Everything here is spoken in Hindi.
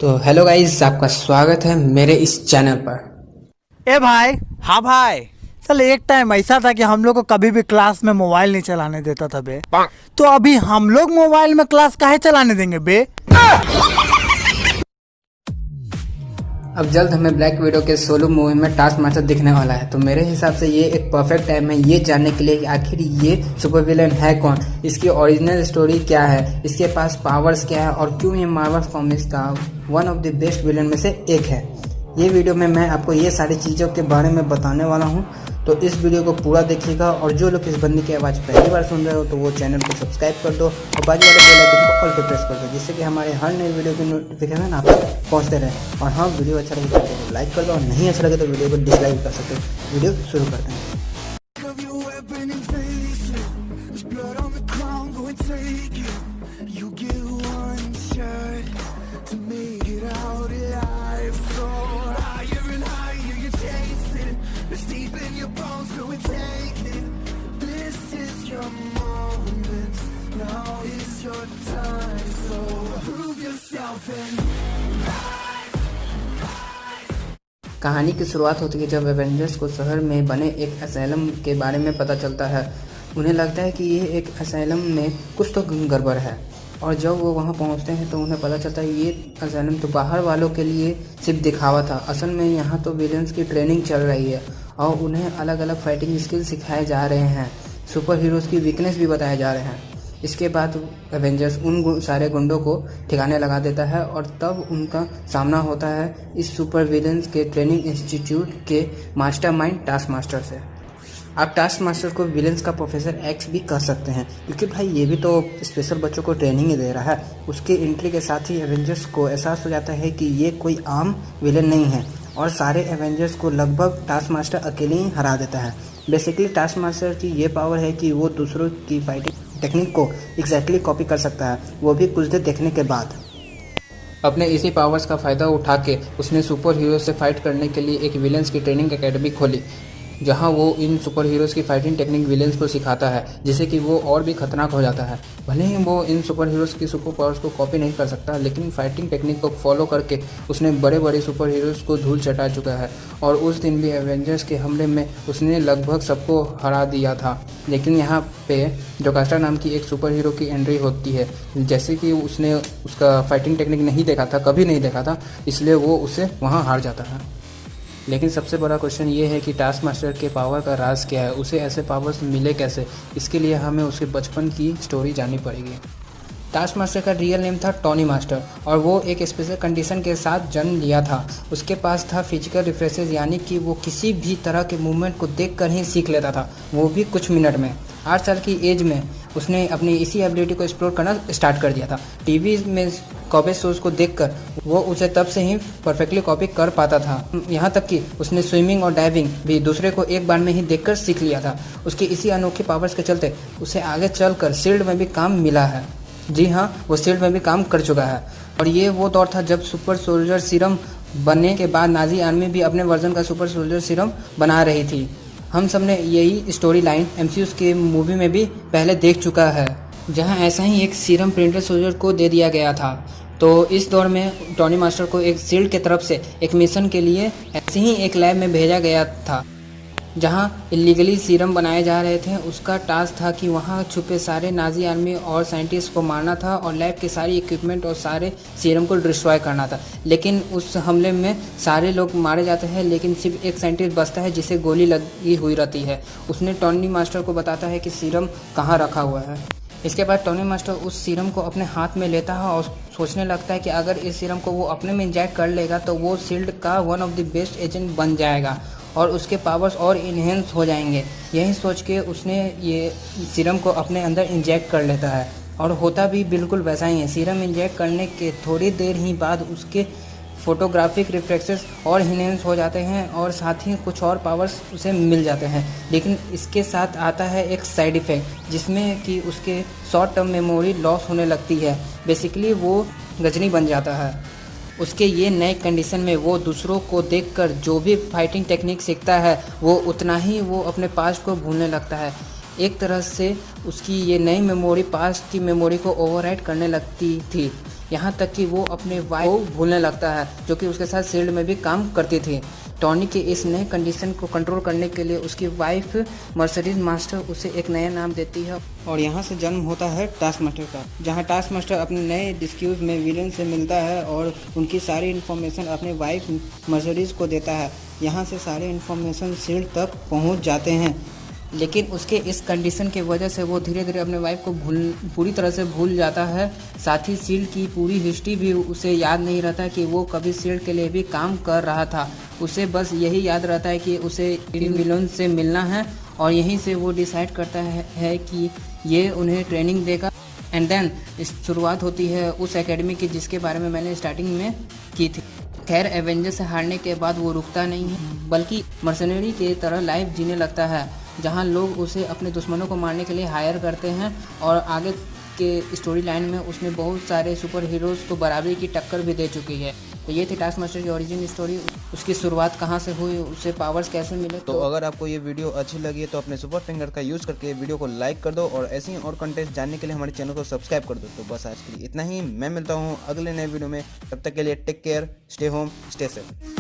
तो हेलो गाइस, आपका स्वागत है मेरे इस चैनल पर। ए भाई, हाँ भाई। चल एक टाइम ऐसा था कि हम लोग को कभी भी क्लास में मोबाइल नहीं चलाने देता था बे। तो अभी हम लोग मोबाइल में क्लास काहे चलाने देंगे बे? अब जल्द हमें ब्लैक विडो के सोलो मूवी में टास्क मास्टर दिखने वाला है, तो मेरे हिसाब से ये एक परफेक्ट टाइम है ये जानने के लिए कि आखिर ये सुपर विलेन है कौन, इसकी ओरिजिनल स्टोरी क्या है, इसके पास पावर्स क्या है और क्यों ये मार्वल कॉमिक्स का one of the best villain में से एक है। ये वीडियो में मैं आपको ये सारी चीज़ों के बारे में बताने वाला हूँ, तो इस वीडियो को पूरा देखिएगा। और जो लोग इस बंदी की आवाज़ पहली बार सुन रहे हो तो वो चैनल को सब्सक्राइब कर दो और बाजू वाले बेल आइकन को ऑल पे प्रेस कर दो, जिससे कि हमारे हर नए वीडियो की नोटिफिकेशन आप तक पहुँचते रहे। और हाँ, वीडियो अच्छा लगे तो लाइक कर दो और नहीं अच्छा लगे तो वीडियो को डिसलाइक कर सकते हो। वीडियो शुरू करते हैं। कहानी की शुरुआत होती है जब एवेंजर्स को शहर में बने एक असाइलम के बारे में पता चलता है। उन्हें लगता है कि ये एक असाइलम में कुछ तो गड़बड़ है, और जब वो वहाँ पहुँचते हैं तो उन्हें पता चलता है ये असाइलम तो बाहर वालों के लिए सिर्फ दिखावा था। असल में यहाँ तो विलेंस की ट्रेनिंग चल रही है और उन्हें अलग अलग फाइटिंग स्किल सिखाए जा रहे हैं, सुपर हीरोज़ की वीकनेस भी बताए जा रहे हैं। इसके बाद एवेंजर्स उन सारे गुंडों को ठिकाने लगा देता है और तब उनका सामना होता है इस सुपर विलेंस के ट्रेनिंग इंस्टीट्यूट के मास्टरमाइंड टास्क मास्टर से। आप टास्क मास्टर को विलेंस का प्रोफेसर एक्स भी कह सकते हैं, क्योंकि भाई ये भी तो स्पेशल बच्चों को ट्रेनिंग ही दे रहा है। उसके एंट्री के साथ ही एवेंजर्स को एहसास हो जाता है कि ये कोई आम विलेन नहीं है और सारे एवेंजर्स को लगभग टास्क मास्टर अकेले ही हरा देता है। बेसिकली टास्क मास्टर की ये पावर है कि वो दूसरों की फाइटिंग टेक्निक को एग्जैक्टली कॉपी कर सकता है, वो भी कुछ देर देखने के बाद। अपने इसी पावर्स का फ़ायदा उठा के उसने सुपर हीरो से फाइट करने के लिए एक विलेंस की ट्रेनिंग एकेडमी खोली, जहां वो इन सुपर हीरोज़ की फाइटिंग टेक्निक विलेंस को सिखाता है, जिससे कि वो और भी खतरनाक हो जाता है। भले ही वो इन सुपर हीरोज़ की सुपर पावर्स को कॉपी नहीं कर सकता, लेकिन फाइटिंग टेक्निक को फॉलो करके उसने बड़े बड़े सुपर हीरोज़ को धूल चटा चुका है। और उस दिन भी एवेंजर्स के हमले में उसने लगभग सबको हरा दिया था। लेकिन यहाँ पे जोकास्टा नाम की एक सुपर हीरो की एंट्री होती है, जैसे कि उसने उसका फाइटिंग टेक्निक नहीं देखा था, कभी नहीं देखा था, इसलिए वो उसे वहाँ हार जाता है। लेकिन सबसे बड़ा क्वेश्चन ये है कि टास्क मास्टर के पावर का राज क्या है, उसे ऐसे पावर्स मिले कैसे। इसके लिए हमें उसके बचपन की स्टोरी जाननी पड़ेगी। टास्क मास्टर का रियल नेम था टॉनी मास्टर और वो एक स्पेशल कंडीशन के साथ जन्म लिया था। उसके पास था फिजिकल रिफ्लेक्सेस, यानी कि वो किसी भी तरह के मूवमेंट को देखकर ही सीख लेता था, वो भी कुछ मिनट में। 8 साल की एज में उसने अपनी इसी एबिलिटी को एक्सप्लोर करना स्टार्ट कर दिया था। टीवी में कॉपी शोज को देखकर वो उसे तब से ही परफेक्टली कॉपी कर पाता था। यहाँ तक कि उसने स्विमिंग और डाइविंग भी दूसरे को एक बार में ही देखकर सीख लिया था। उसके इसी अनोखे पावर्स के चलते उसे आगे चलकर शील्ड में भी काम मिला है। जी हाँ, वो शील्ड में भी काम कर चुका है। और ये वो दौर था जब सुपर सोल्जर सीरम बनने के बाद नाजी आर्मी भी अपने वर्जन का सुपर सोल्जर सीरम बना रही थी। हम सब ने यही स्टोरी लाइन एमसीयू के मूवी में भी पहले देख चुका है, जहां ऐसा ही एक सीरम प्रिंटेड सोल्जर को दे दिया गया था। तो इस दौर में टॉनी मास्टर को एक शील्ड की तरफ से एक मिशन के लिए ऐसे ही एक लैब में भेजा गया था, जहां इलीगली सीरम बनाए जा रहे थे। उसका टास्क था कि वहां छुपे सारे नाजी आर्मी और साइंटिस्ट को मारना था और लैब के सारी इक्विपमेंट और सारे सीरम को डिस्ट्रॉय करना था। लेकिन उस हमले में सारे लोग मारे जाते हैं, लेकिन सिर्फ एक साइंटिस्ट बचता है जिसे गोली लगी हुई रहती है। उसने टॉनी मास्टर को बताता है कि सीरम कहाँ रखा हुआ है। इसके बाद टॉनी मास्टर उस सीरम को अपने हाथ में लेता है और सोचने लगता है कि अगर इस सीरम को वो अपने में इंजेक्ट कर लेगा तो वो शील्ड का one of the best agent बन जाएगा और उसके पावर्स और इन्हेंस हो जाएंगे। यही सोच के उसने ये सीरम को अपने अंदर इंजेक्ट कर लेता है और होता भी बिल्कुल वैसा ही है। सीरम इंजेक्ट करने के थोड़ी देर ही बाद उसके फोटोग्राफिक रिफ्लेक्सेस और इन्हेंस हो जाते हैं और साथ ही कुछ और पावर्स उसे मिल जाते हैं। लेकिन इसके साथ आता है एक साइड इफ़ेक्ट, जिसमें कि उसके शॉर्ट टर्म मेमोरी लॉस होने लगती है। बेसिकली वो गजनी बन जाता है। उसके ये नए कंडीशन में वो दूसरों को देखकर जो भी फाइटिंग टेक्निक सीखता है वो उतना ही वो अपने पास्ट को भूलने लगता है। एक तरह से उसकी ये नई मेमोरी पास्ट की मेमोरी को ओवरराइड करने लगती थी। यहाँ तक कि वो अपने वाइफ को भूलने लगता है, जो कि उसके साथ शील्ड में भी काम करती थी। टॉनी के इस नए कंडीशन को कंट्रोल करने के लिए उसकी वाइफ मर्सिडीज मास्टर उसे एक नया नाम देती है और यहाँ से जन्म होता है टास्क मास्टर का, जहाँ टास्क मास्टर अपने नए डिस्क्यूज में विलन से मिलता है और उनकी सारी इन्फॉर्मेशन अपने वाइफ मर्सिडीज को देता है। यहाँ से सारे इन्फॉर्मेशन शील्ड तक पहुँच जाते हैं, लेकिन उसके इस कंडीशन की वजह से वो धीरे धीरे अपने वाइफ को पूरी तरह से भूल जाता है। साथ ही शील्ड की पूरी हिस्ट्री भी उसे याद नहीं रहता कि वो कभी शील्ड के लिए भी काम कर रहा था। उसे बस यही याद रहता है कि उसे विलन से मिलना है और यहीं से वो डिसाइड करता है कि ये उन्हें ट्रेनिंग देगा। एंड देन शुरुआत होती है उस एकेडमी की जिसके बारे में मैंने स्टार्टिंग में की थी। खैर, एवेंजर्स से हारने के बाद वो रुकता नहीं है, बल्कि मर्सनरी की तरह लाइफ जीने लगता है, जहां लोग उसे अपने दुश्मनों को मारने के लिए हायर करते हैं। और आगे के स्टोरी लाइन में उसने बहुत सारे सुपर हीरोज़ को बराबरी की टक्कर भी दे चुकी है। तो ये थी टास्क मास्टर की ओरिजिन स्टोरी, उसकी शुरुआत कहाँ से हुई, उसे पावर्स कैसे मिले। तो अगर आपको ये वीडियो अच्छी लगी है तो अपने सुपर फिंगर का यूज़ करके वीडियो को लाइक कर दो और ऐसे ही और कंटेंट जानने के लिए हमारे चैनल को सब्सक्राइब कर दो। तो बस आज के लिए इतना ही, मैं मिलता हूँ अगले नए वीडियो में, तब तक के लिए take care, stay home, stay safe.